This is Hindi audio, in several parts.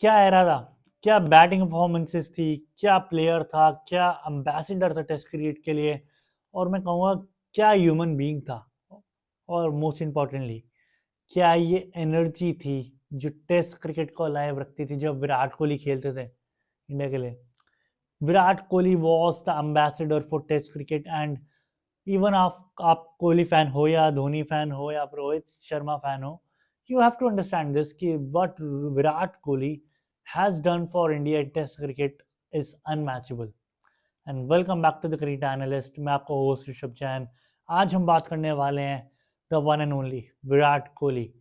क्या एरा था, क्या बैटिंग परफॉर्मेंसेस थी, क्या प्लेयर था, क्या एम्बेसडर था टेस्ट क्रिकेट के लिए, और मैं कहूँगा क्या ह्यूमन बीइंग था, और मोस्ट इम्पोर्टेंटली क्या ये एनर्जी थी जो टेस्ट क्रिकेट को अलाइव रखती थी जब विराट कोहली खेलते थे इंडिया के लिए। Virat Kohli was the ambassador for test cricket, and even आप कोहली फैन हो या धोनी फैन हो या रोहित शर्मा फैन हो, you have to understand this कि what Virat Kohli has done for India test cricket is unmatchable. And welcome back to the cricket analyst. मैं आपका होस्ट ऋषभ जैन। आज हम बात करने वाले हैं the one and only Virat Kohli,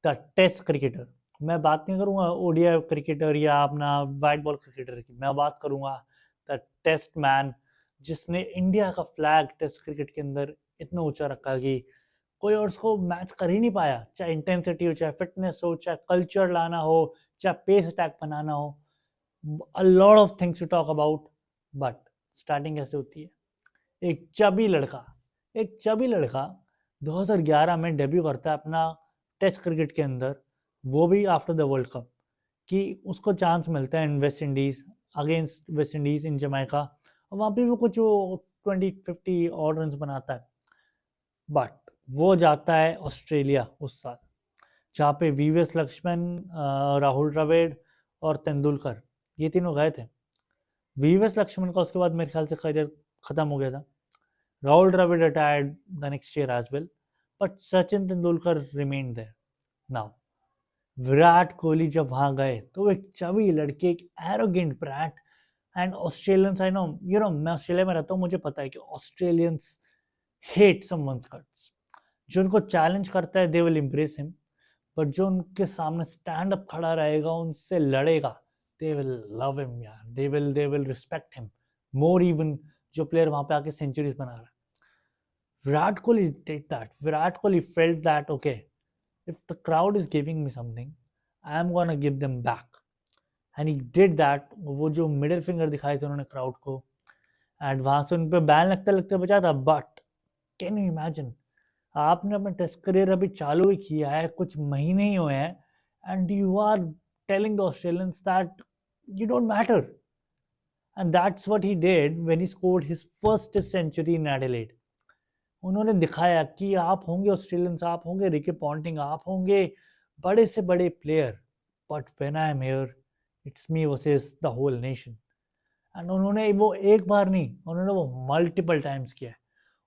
the test cricketer. मैं बात नहीं करूंगा ओडीआई क्रिकेटर या अपना वाइट बॉल क्रिकेटर की, मैं बात करूंगा द टेस्ट मैन, जिसने इंडिया का फ्लैग टेस्ट क्रिकेट के अंदर इतना ऊंचा रखा कि कोई और उसको मैच कर ही नहीं पाया। चाहे इंटेंसिटी हो, चाहे फिटनेस हो, चाहे कल्चर लाना हो, चाहे पेस अटैक बनाना हो, a lot of things to talk about, but starting कैसे होती है? एक चबी लड़का एक चबी लड़का 2011 में डेब्यू करता है अपना टेस्ट क्रिकेट के अंदर, वो भी आफ्टर द वर्ल्ड कप, कि उसको चांस मिलता है in West Indies, against West Indies in Jamaica, और वहाँ पे वो कुछ 20-50 और रन बनाता है। बट वो जाता है ऑस्ट्रेलिया उस साल, जहाँ पे वीवीएस लक्ष्मण, राहुल द्रविड़ और तेंदुलकर, ये तीनों गए थे। वीवीएस लक्ष्मण का उसके बाद मेरे ख्याल से करियर खत्म हो गया था। Rahul Dravid retired the next year as well, but Sachin Tendulkar remained there. Now Virat Kohli जब वहां गए तो एक चबी लड़के, एक arrogant brat, and Australians, I know, मैं ऑस्ट्रेलिया में रहता हूँ, मुझे पता है कि ऑस्ट्रेलियंस हेट समवन्स गट्स। जो उनको चैलेंज करता है they will impress him, but जो उनके सामने स्टैंड अप खड़ा रहेगा, उनसे लड़ेगा, दे विल लव हिम यार, they will respect him more even जो प्लेयर वहां पे आके सेंचुरीज बना रहा है। Virat Kohli did that. Virat Kohli felt that okay, if the crowd is giving me something, I am gonna give them back, and he did that। वो जो मिडिल फिंगर दिखाए थे उन्होंने क्राउड को, एंड वहां से उन पे बैन लगते लगते बचा था। बट कैन यू इमेजिन, आपने अपना टेस्ट करियर अभी चालू ही किया है, कुछ महीने ही हुए हैं, and you are telling the Australians that you don't matter. And that's what he did when he scored his first century in Adelaide. उन्होंने दिखाया कि आप होंगे ऑस्ट्रेलियंस, आप होंगे रिकी पॉन्टिंग, आप होंगे बड़े से बड़े player, but when I am here it's me versus the whole nation. And उन्होंने वो एक बार नहीं, उन्होंने वो मल्टीपल टाइम्स किया है।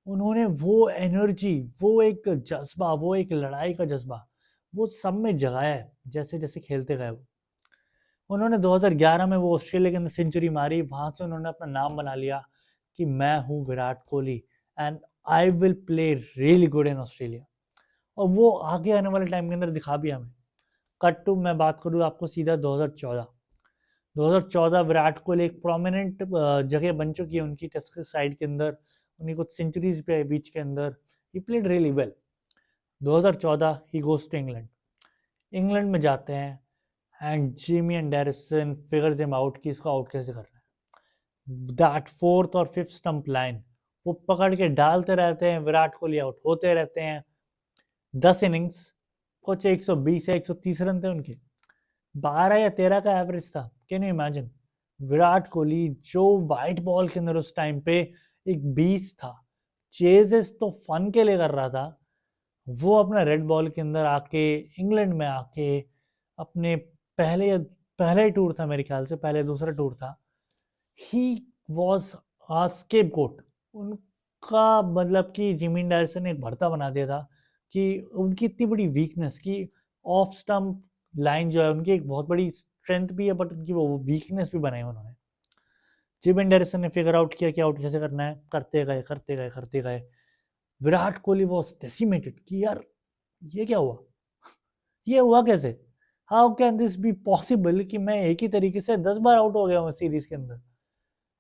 उन्होंने वो एनर्जी, वो एक जज्बा, वो एक लड़ाई का जज्बा, वो सब में जगाया है जैसे जैसे खेलते गए। वो उन्होंने 2011 में वो ऑस्ट्रेलिया के अंदर सेंचुरी मारी, वहां से उन्होंने अपना नाम बना लिया कि मैं हूँ Virat Kohli, and I will play really good in Australia. और वो आगे आने वाले टाइम के अंदर दिखा भी हमें। कट टू मैं बात करूँ आपको सीधा 2014 विराट कोहली एक प्रोमिनेंट जगह बन चुकी है उनकी टेस्ट साइड के अंदर, उनकी कुछ सेंचुरीज भी है बीच के अंदर। He played really well. 2014 he goes to England. England में जाते हैं, and Jimmy Anderson figures him out कि इसको आउट कैसे करना है। दैट फोर्थ और फिफ्थ स्टंप लाइन वो पकड़ के डालते रहते हैं, विराट कोहली आउट होते रहते हैं। 10 इनिंग्स, कुछ 120 या 130 रन थे उनके, 12 या 13 का एवरेज था। Can you imagine, Virat Kohli जो वाइट बॉल के अंदर उस टाइम पे एक बीस्ट था, चेजेस तो फन के लिए कर रहा था, वो अपना रेड बॉल के अंदर आके इंग्लैंड में आके अपने पहले टूर था मेरे ख्याल से, पहले दूसरा टूर था, ही वॉज आ स्केपगोट। उनका मतलब कि जिमी एंडरसन ने एक भरता बना दिया था कि उनकी इतनी बड़ी वीकनेस की ऑफ स्टंप लाइन जो है उनकी एक बहुत बड़ी स्ट्रेंथ भी है, बट उनकी वो वीकनेस भी बनाई उन्होंने। जिम एंडरसन ने फिगर आउट किया कि आउट कैसे करना है, करते गए करते गए करते गए। विराट कोहली वॉज डेसिमेटेड कि यार ये क्या हुआ, ये हुआ कैसे, how can this be possible कि मैं एक ही तरीके से 10 बार आउट हो गया हूँ सीरीज के अंदर।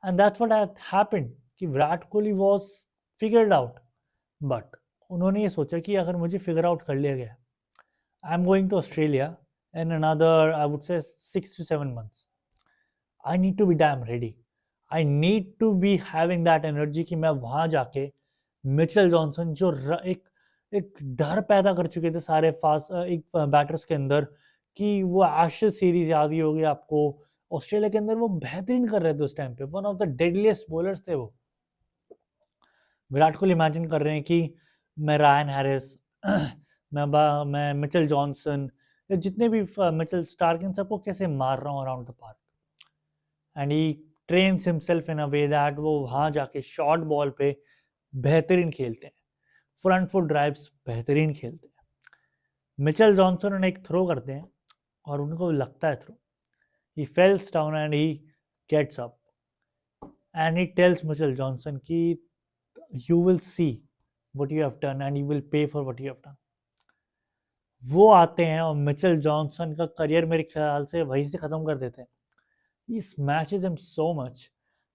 एंड दैट्स व्हाट हैपेंड कि Virat Kohli was figured out. But उन्होंने ये सोचा कि अगर मुझे फिगर आउट कर लिया गया, I am going to Australia in another I would say 6 to 7 months, I need to be damn ready, I need to be having that energy कि मैं वहां जाके मिचेल जॉनसन जो एक एक डर पैदा कर चुके थे सारे फास्ट एक बैटर्स के अंदर कि वो एशेज सीरीज याद ही होगी आपको, ऑस्ट्रेलिया के अंदर वो बेहतरीन कर रहे थे उस टाइम पे, one of the deadliest bowlers थे वो। विराट कोहली इमेजिन कर रहे हैं कि मैं रायन हैरिस मैं मिचेल जॉनसन, या जितने भी मिचेल स्टार्क, इन सबको कैसे मार रहा हूँ around the park. And he trains himself in a way that वो वहाँ जाके शॉर्ट बॉल पे बेहतरीन खेलते हैं, फ्रंट फुट ड्राइव्स बेहतरीन खेलते हैं। मिचेल जॉनसन उन्हें एक थ्रो करते हैं और उनको लगता है throw, he falls down and he gets up and he tells Mitchell Johnson कि you will see what you have done and you will pay for what you have done। वो आते हैं और मिचेल जॉनसन का करियर मेरे ख्याल से वहीं से ख़त्म कर देते हैं। ही स्मैशेस हिम सो मच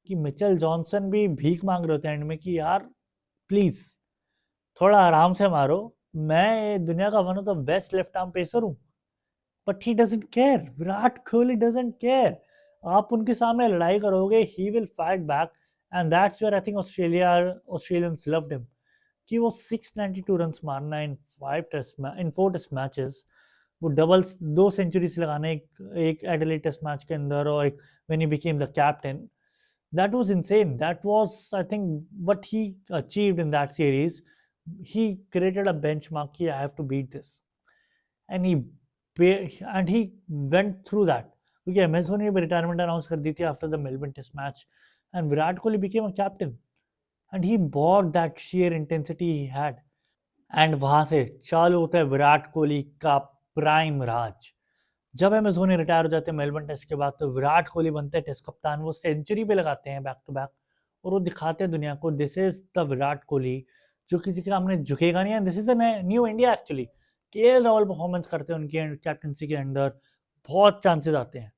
कि मिचेल जॉनसन भी भीख मांग रहे होते हैं एंड में कि यार प्लीज़ थोड़ा आराम से मारो, मैं दुनिया का one of the best left arm pacer हूँ। But he doesn't care, Virat Kohli doesn't care. आप उनके सामने लड़ाई करोगे, he will fight back, and that's where I think Australians loved him कि वो 692 रन मारना इन 4 टेस्ट मैचेस, वो डबल्स 2 सेंचुरीज लगाने एक एडिलेड टेस्ट मैच के अंदर, और एक when he became the captain, that was insane. That was, I think, what he achieved in that series. He created a benchmark. I have to beat this, and he went through that. क्योंकि एमएस धोनी ने रिटायरमेंट अनाउंस कर दी थी after the Melbourne test match, and Virat Kohli became a captain, and he bought that sheer intensity he had. एंड वहां से चालू होता है विराट कोहली का प्राइम राज। जब एम एस धोनी रिटायर हो जाते हैं मेलबर्न टेस्ट के बाद, तो विराट कोहली बनते हैं टेस्ट कप्तान, वो सेंचुरी पे लगाते हैं बैक टू बैक, और वो दिखाते हैं दुनिया को this is the Virat Kohli जो किसी के सामने झुकेगा नहीं, and this is the new India actually. KL Rahul performance करते हैं उनके कैप्टनसी के अंडर, बहुत चांसेस आते हैं,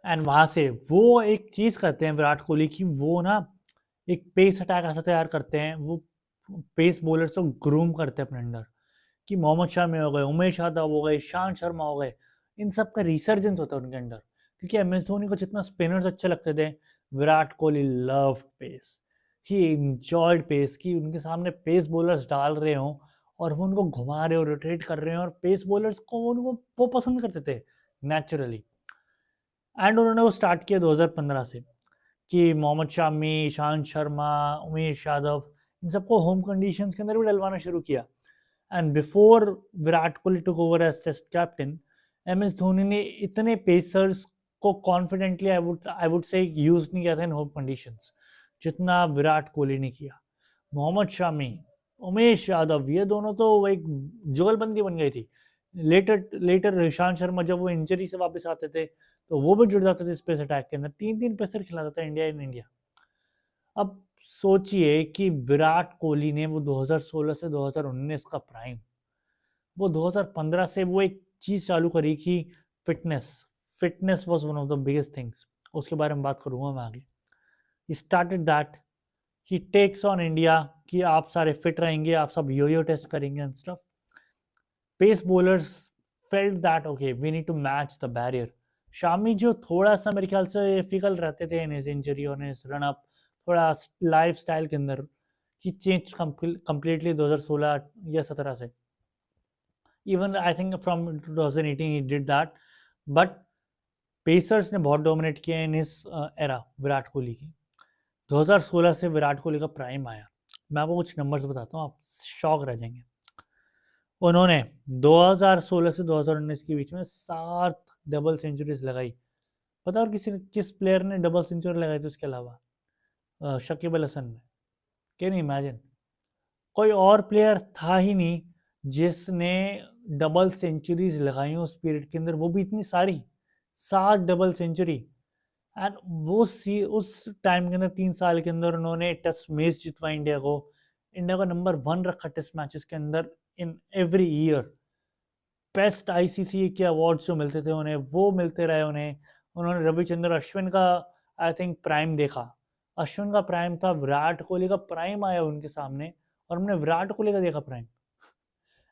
एंड वहां से वो एक चीज करते हैं विराट कोहली की, वो ना एक पेस अटैक ऐसा तैयार करते हैं, वो पेस बॉलर्स को ग्रूम करते हैं अपने अंडर, कि मोहम्मद शामी हो गए, उमेश यादव हो गए, ईशांत शर्मा हो गए, इन सब का रिसर्जेंस होता है उनके अंडर। क्योंकि एम एस धोनी को जितना स्पिनर्स अच्छे लगते थे, Virat Kohli loved pace, he enjoyed pace, कि उनके सामने पेस बॉलर्स डाल रहे हों और वो उनको घुमा रहे हो, रोटेट कर रहे हैं, और पेस बॉलर्स को उनको वो पसंद करते थे नेचुरली। एंड उन्होंने वो स्टार्ट किया 2015 से कि मोहम्मद शामी, ईशांत शर्मा, उमेश यादव, इन सबको होम कंडीशंस के अंदर भी डलवाना शुरू किया। And before Virat Kohli took over as test captain, M S Dhoni ने इतने पेसर्स को confidently I would say use नहीं किया था इन होम कंडीशंस जितना विराट कोहली ने किया। मोहम्मद शामी, उमेश यादव, ये दोनों तो एक जुगलबंदी बन गई थी। लेटर ईशांत शर्मा जब वो इंजरी से वापस आते थे, तो वो भी जुड़ जाते थे स्पेस अटैक के अंदर, 3-3 पेसर खिलाता था इंडिया इन इंडिया। अब सोचिए कि विराट कोहली ने वो 2016 से 2019 का प्राइम, वो 2015 से वो एक चीज चालू करी कि fitness was one of the biggest things, उसके बारे में बात करूंगा मैं आगे। He started that, he takes on India कि आप सारे फिट रहेंगे, आप सब यो टेस्ट करेंगे and stuff. Pace bowlers felt that okay we need to match the barrier. Shami जो थोड़ा सा मेरे ख्याल से फिकल रहते थे इन हिज इंजरी और इन रन अप, थोड़ा लाइफ स्टाइल के अंदर, ही चेंज कंप्लीटली 2016 या 17 से। Even I think from 2018 he did that, but pacers ने बहुत डोमिनेट किया इन इस एरा विराट कोहली की। 2016 से विराट कोहली का प्राइम आया, मैं आपको कुछ नंबर्स बताता हूँ, आप शॉक रह जाएंगे। उन्होंने 2016 से 2019 के बीच में 7 डबल सेंचुरीज लगाई। पता और किस प्लेयर ने डबल सेंचुरी लगाई थी उसके अलावा? शकीब अल हसन ने। Can you imagine? कोई और प्लेयर था ही नहीं जिसने डबल सेंचुरीज लगाई उस पीरियड के अंदर, वो भी इतनी सारी, 7 डबल सेंचुरी। एंड वो उस टाइम के अंदर 3 साल के अंदर उन्होंने टेस्ट मैच जितवा इंडिया को नंबर 1 रखा टेस्ट मैचेस के अंदर in every year. Best ICC के अवार्ड्स जो मिलते थे उन्हें, वो मिलते रहे उन्हें। उन्होंने रविचंद्र अश्विन का आई थिंक प्राइम देखा, अश्विन का प्राइम था, विराट कोहली का प्राइम आया उनके सामने, और हमने विराट कोहली का देखा prime.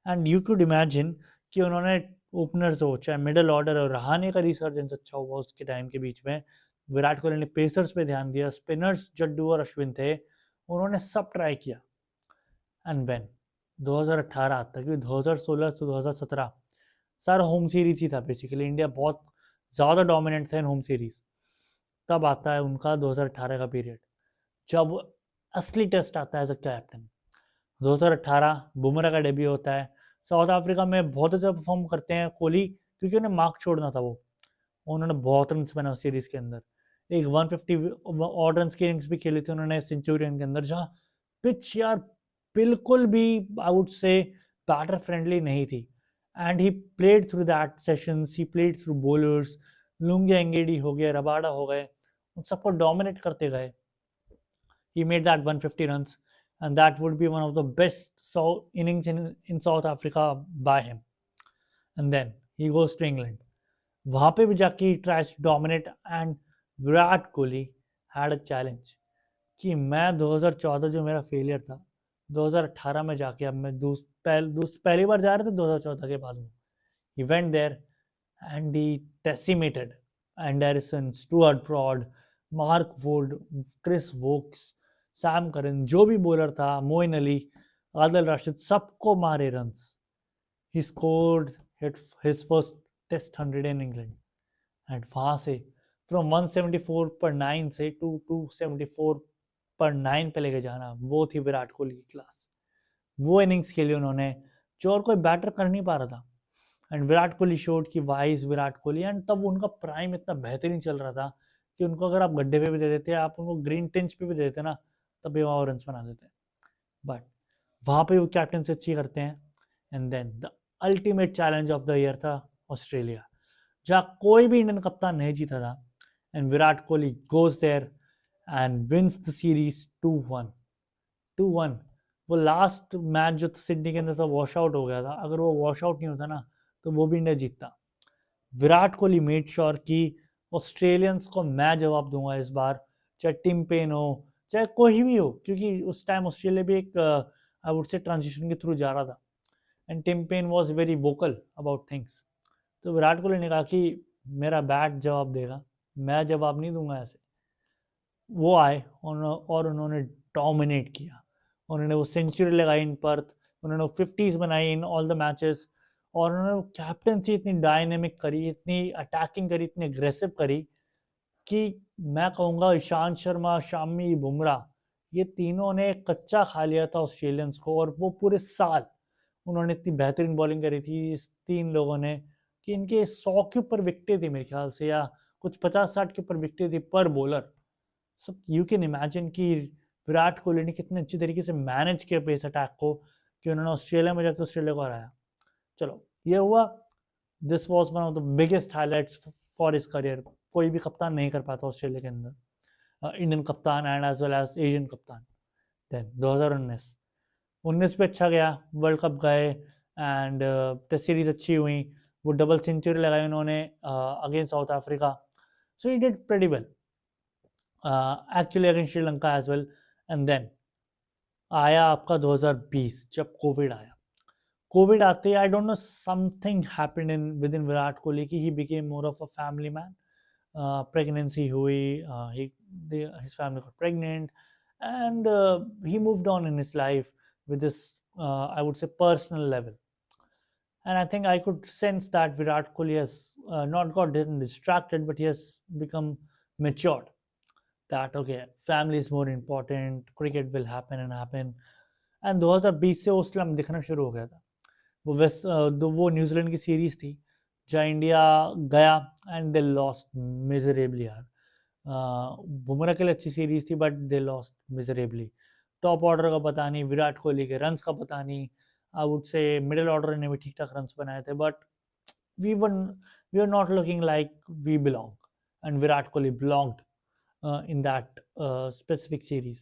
And you could imagine कि उन्होंने ओपनर्स हो चाहे मिडल ऑर्डर और रहाणे का रिसर्जेंस अच्छा हुआ उसके टाइम के बीच में। विराट कोहली ने पेसर्स पे ध्यान दिया, स्पिनर्स जड्डू और अश्विन थे, उन्होंने सब ट्राई किया। एंड वेन 2018 तक, 2016 से 2017 सारा होम सीरीज ही था बेसिकली, इंडिया बहुत ज़्यादा डोमिनेंट था इन होम सीरीज। तब आता है उनका 2018 का पीरियड, जब असली टेस्ट आता है एज अ कैप्टन। 2018 बुमराह का डेब्यू होता है। साउथ अफ्रीका में बहुत अच्छा परफॉर्म करते हैं कोहली, क्योंकि उन्हें मार्क छोड़ना था। वो उन्होंने बहुत रन बनाए उस सीरीज के अंदर, एक 150 ऑड रन की इनिंग्स भी खेली थी उन्होंने सेंचुरियन के अंदर, जहाँ पिच यार बिल्कुल भी I would say batter friendly नहीं थी। And he played through that sessions, he played through bowlers, Lungi Ngidi हो गए, रबाडा हो गए, उन सबको डोमिनेट करते गए। He made that 150 runs, and that would be one of the best innings in South Africa by him. And then he goes to England. वहाँ पे भी जाके he tries to dominate, and Virat Kohli had a challenge कि मैं 2014 जो मेरा फेलियर था, 2018 में जाके अब मैं पहली बार जा रहे थे 2014 के बाद में। He went there and he decimated Anderson, Stuart Broad, Mark Wood, Chris Wokes, Sam Curran, जो भी बॉलर था, मोइन अली, आदिल राशिद, सबको मारे runs. He scored his first test 100 in England, and वहाँ से फ्रॉम 174 पर 9 से टू 274 पर 9 पे लेके जाना, वो थी विराट कोहली की क्लास। वो इनिंग्स खेली उन्होंने जो और कोई बैटर कर नहीं पा रहा था। एंड विराट कोहली शोड की वाइज विराट कोहली, एंड तब उनका प्राइम इतना बेहतरीन चल रहा था कि उनको अगर आप गड्ढे पे भी दे देते, आप उनको ग्रीन टिंच पे भी दे देते ना, तब भी वहाँ रन बना देते हैं। बट वहाँ पे वो कैप्टनसी अच्छी करते हैं। And then the ultimate challenge of the year था ऑस्ट्रेलिया, जहाँ कोई भी इंडियन कप्तान नहीं जीता था, and Virat Kohli goes there and wins the series 2-1। 2-1 वो लास्ट मैच जो सिडनी के अंदर था वॉश आउट हो गया था, अगर वो वॉश आउट नहीं होता ना तो वो भी इंडिया जीतता। विराट कोहली मेड श्योर कि ऑस्ट्रेलियंस को मैं जवाब दूंगा इस बार, चाहे टिम पेन हो, चाहे कोई भी हो, क्योंकि उस टाइम ऑस्ट्रेलिया भी एक आई वुड से ट्रांजिशन के थ्रू जा रहा था, and Tim Paine was very vocal about things. तो विराट कोहली ने कहा कि मेरा बैट जवाब देगा, मैं जवाब नहीं दूंगा ऐसे। वो आए और उन्होंने डोमिनेट किया। उन्होंने वो सेंचुरी लगाई इन पर्थ, उन्होंने वो 50s बनाई इन ऑल द मैचेस, और उन्होंने वो कैप्टनसी इतनी डायनेमिक करी, इतनी अटैकिंग करी, इतनी अग्रेसिव करी कि मैं कहूँगा ईशांत शर्मा, शामी, बुमराह, ये तीनों ने कच्चा खा लिया था ऑस्ट्रेलियंस को। और वो पूरे साल उन्होंने इतनी बेहतरीन बॉलिंग करी थी इस तीन लोगों ने कि इनके 100 के ऊपर विकेटें थी मेरे ख्याल से, या कुछ 50-60 के ऊपर विकेटें थी पर bowler. So you can imagine कि विराट कोहली ने कितने अच्छी तरीके से मैनेज किया पेस अटैक को कि उन्होंने ऑस्ट्रेलिया में जाकर ऑस्ट्रेलिया को हराया। चलो ये हुआ, this was one of the biggest highlights for his career. कोई भी कप्तान नहीं कर पाता ऑस्ट्रेलिया के अंदर, इंडियन कप्तान and as well as Asian कप्तान। देन 2019 पे अच्छा गया, वर्ल्ड कप गए, एंड टेस्ट सीरीज अच्छी हुई, वो डबल सेंचुरी लगाई उन्होंने against South Africa. So he did pretty well actually against Sri Lanka as well. And then आया आपका 2020, जब कोविड आया। कोविड आते I don't know something happened in with in Virat Kohli कि he became more of a family man. Pregnancy हुई, his family got pregnant, and he moved on in his life with this I would say personal level. And I think I could sense that Virat Kohli has not gotten distracted, but he has become matured, that okay, family is more important, cricket will happen and happen. And 2020 से उसमें हम दिखना शुरू हो गया था। वो न्यूजीलैंड की सीरीज थी जहाँ इंडिया गया एंड दे लॉस्ट मिजरेबली यार। बुमराह के लिए अच्छी सीरीज थी but they lost miserably. Top order का पता नहीं, विराट कोहली के रन्स का पता नहीं, I would say middle order ने भी ठीक ठाक रन्स बनाए थे, but we were not looking like we belong, and Virat Kohli belonged in that specific series.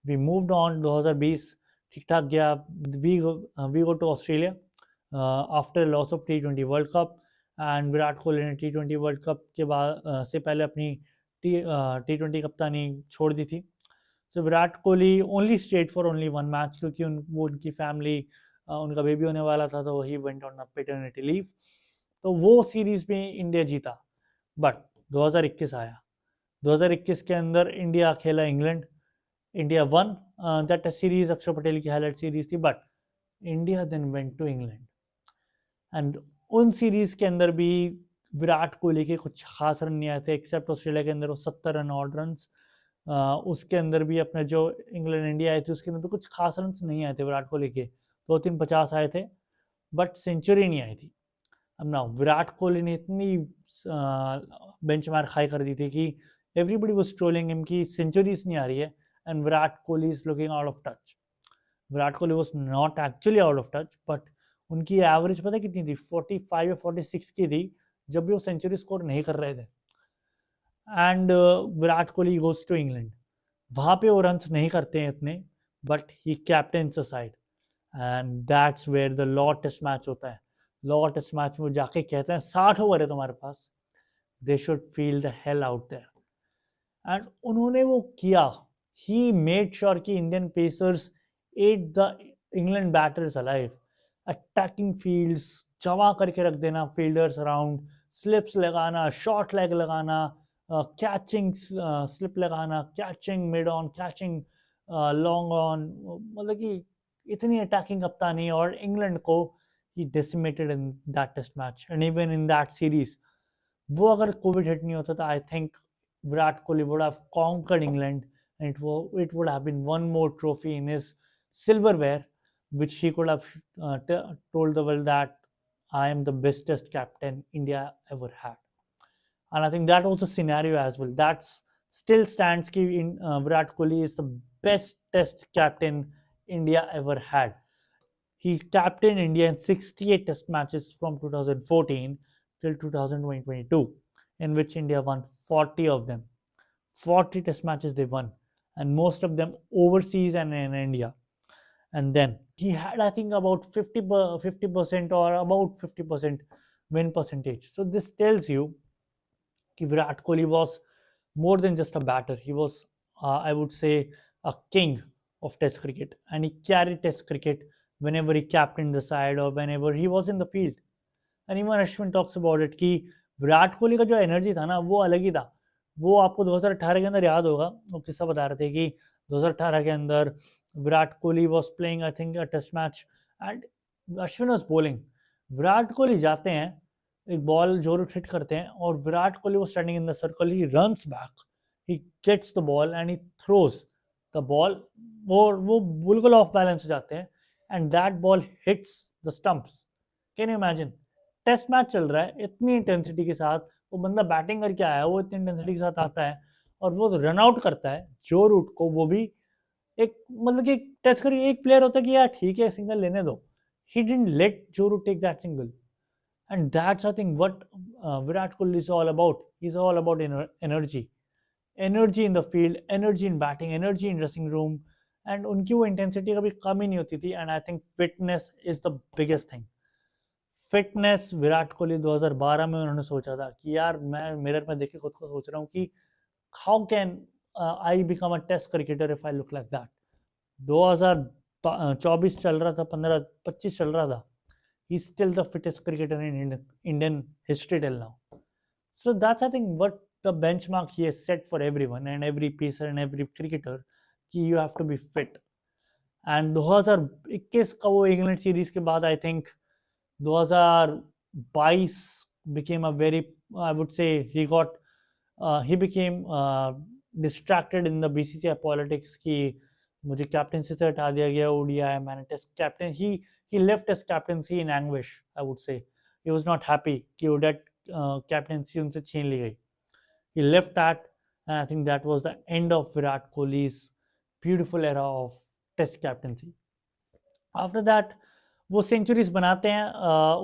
We moved on 2020, ठीक ठाक गया। we go to Australia after loss of T20 World Cup, and Virat Kohli ने T20 वर्ल्ड कप के बाद से पहले अपनी T20 कप्तानी छोड़ दी थी। So Virat Kohli only stayed for only one match, क्योंकि वो उनकी फैमिली, उनका बेबी होने वाला था, तो he went on paternity leave. तो वो सीरीज में इंडिया जीता। बट 2021 आया, 2021 के अंदर इंडिया खेला England, India won that series, Akshar Patel की हाईलाइट सीरीज थी। But India then went to England, and उन सीरीज के अंदर भी विराट कोहली के कुछ खास रन नहीं आए थे, एक्सेप्ट ऑस्ट्रेलिया के अंदर वो 70 रन ऑड रन। उसके अंदर भी अपने जो इंग्लैंड इंडिया आई थी उसके अंदर भी कुछ खास रन नहीं आए थे विराट कोहली के, 2-3 50 आए थे, बट सेंचुरी नहीं आई थी। अब ना विराट कोहली ने इतनी बेंचमार्क हाई कर दी थी कि एवरीबडी वाज ट्रोलिंग हिम कि सेंचुरीज नहीं आ रही है, and Virat Kohli is looking out of touch. Virat Kohli was not actually out of touch, but उनकी एवरेज पता है कितनी थी? 45 या 46 की थी जब भी वो सेंचुरी स्कोर नहीं कर रहे थे। And Virat Kohli goes to England, वहाँ पे वो रन्स नहीं करते हैं इतने, but he captains the side, and that's where the लॉ टेस्ट मैच होता है। लॉ टेस्ट मैच में वो जाके कहते हैं 60 ओवर है तुम्हारे पास, they should feel the hell out there, and उन्होंने वो किया। ही मेड श्योर कि Indian pacers at the England batters alive, attacking fields जमा करके रख देना फील्डर्स अराउंड, स्लिप्स लगाना, शॉर्ट लेग लगाना, कैचिंग स्लिप लगाना, catching mid on, catching long on, मतलब कि इतनी अटैकिंग कप्तानी, और इंग्लैंड को he decimated in that test match and even in that series. वो अगर कोविड हिट नहीं होता तो I think Virat Kohli would have conquered England, and it would have been one more trophy in his silverware, which he could have told the world that I am the bestest captain India ever had. And I think that was the scenario as well. That still stands ki Virat Kohli is the best test captain India ever had. He captained India in 68 test matches from 2014 till 2022, in which India won 40 of them. 40 test matches they won, and most of them overseas and in India. And then he had, I think, about 50% or about 50% win percentage. So this tells you that Virat Kohli was more than just a batter. He was, I would say, a king of Test cricket, and he carried Test cricket whenever he captained the side or whenever he was in the field. And even Ashwin talks about it कि विराट कोहली का जो एनर्जी था ना वो अलग ही था। वो आपको 2018 के अंदर याद होगा, वो किस्सा बता रहे थे कि 2018 के अंदर Virat Kohli was playing I think a test match and Ashwin was bowling. Virat Kohli जाते हैं, एक बॉल जोर हिट करते हैं, और विराट कोहली वो standing in the circle, he runs back, he gets the ball and he throws the ball, वो बिल्कुल ऑफ बैलेंस हो जाते हैं, and that ball hits the stumps. Can you imagine? Test match चल रहा है, इतनी इंटेंसिटी के साथ वो बंदा बैटिंग करके आया, वो इतनी इंटेंसिटी के साथ आता है और वो रन आउट करता है जो रूट को, वो भी एक मतलब कि टेस्ट करिए एक प्लेयर होता है कि यार ठीक है सिंगल लेने दो, he didn't let Joe Root take that single, and that's I think what Virat Kohli is all about. He is all about energy, energy in the field, energy in batting, energy in dressing room, and उनकी वो इंटेंसिटी कभी कम ही नहीं होती थी। And I think fitness is the biggest thing. Fitness Virat Kohli 2012 में उन्होंने सोचा था कि यार मैं मिरर में देख के खुद को सोच रहा हूँ कि how can I become a test cricketer if I look like that. 2024 चल रहा था, 15-25 चल रहा था, he still the fittest cricketer in Indian history till now. So that's I think what the benchmark he has set for everyone and every pacer and every cricketer कि you have to be fit. And 2021 का वो इंग्लैंड सीरीज के बाद I think 2022 became a very, I would say, he became distracted in the BCCI politics कि मुझे कैप्टनसी से हटा दिया गया, ओडीआई मैंने test captain, he left his captaincy in anguish, I would say. He was not happy कि ओडेट कैप्टनसी उनसे छीन ली गई। He left that, and I think that was the end of Virat Kohli's beautiful era of test captaincy. After that वो सेंचुरीज बनाते हैं,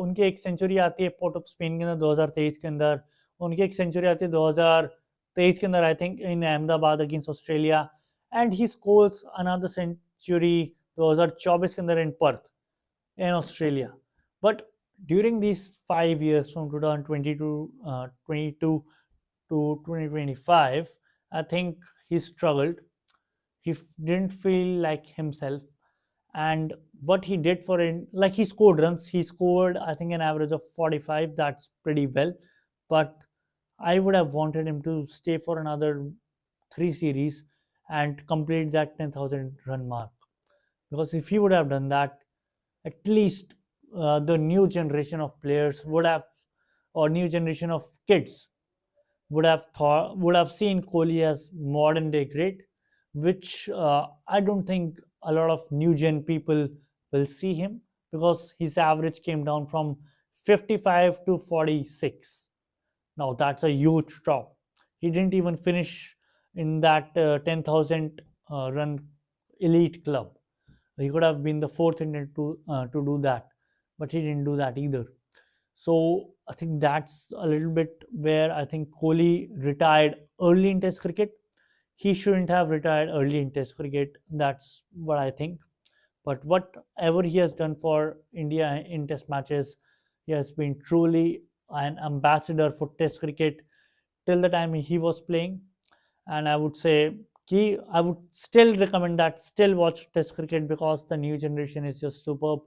उनकी एक सेंचुरी आती है पोर्ट ऑफ स्पेन के अंदर 2023 के अंदर, उनकी एक सेंचुरी आती है 2023 के अंदर I think in Ahmedabad against Australia, and he scores another century 2024 के अंदर in Perth in Australia. But during these 5 years from 2022 to 2025, I think he struggled. He didn't feel like himself. And what he did for it, like he scored runs, he scored I think an average of 45, that's pretty well, but I would have wanted him to stay for another 3 series and complete that 10,000 run mark, because if he would have done that, at least the new generation of players would have, or new generation of kids would have seen Kohli as modern day great, which I don't think a lot of new gen people will see him, because his average came down from 55 to 46. Now that's a huge drop. He didn't even finish in that 10,000 run elite club. He could have been the fourth Indian to do that, but he didn't do that either. So I think that's a little bit where I think Kohli retired early in Test cricket. He shouldn't have retired early in Test cricket. That's what I think. But whatever he has done for India in Test matches, he has been truly an ambassador for Test cricket till the time he was playing. And I would say I would still recommend that still watch Test cricket, because the new generation is just superb.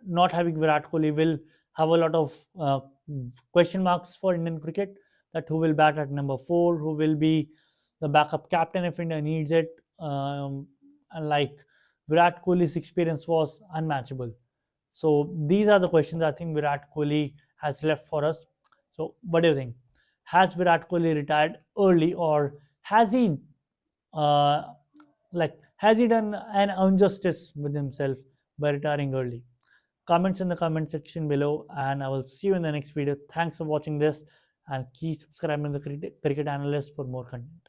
Not having Virat Kohli will have a lot of question marks for Indian cricket. That who will bat at number four, who will be the backup captain if India needs it. And like Virat Kohli's experience was unmatchable. So these are the questions I think Virat Kohli has left for us. So what do you think? Has Virat Kohli retired early, or has he has he done an injustice with himself by retiring early? Comments in the comment section below, and I will see you in the next video. Thanks for watching this, and keep subscribing to the Cricket Analyst for more content.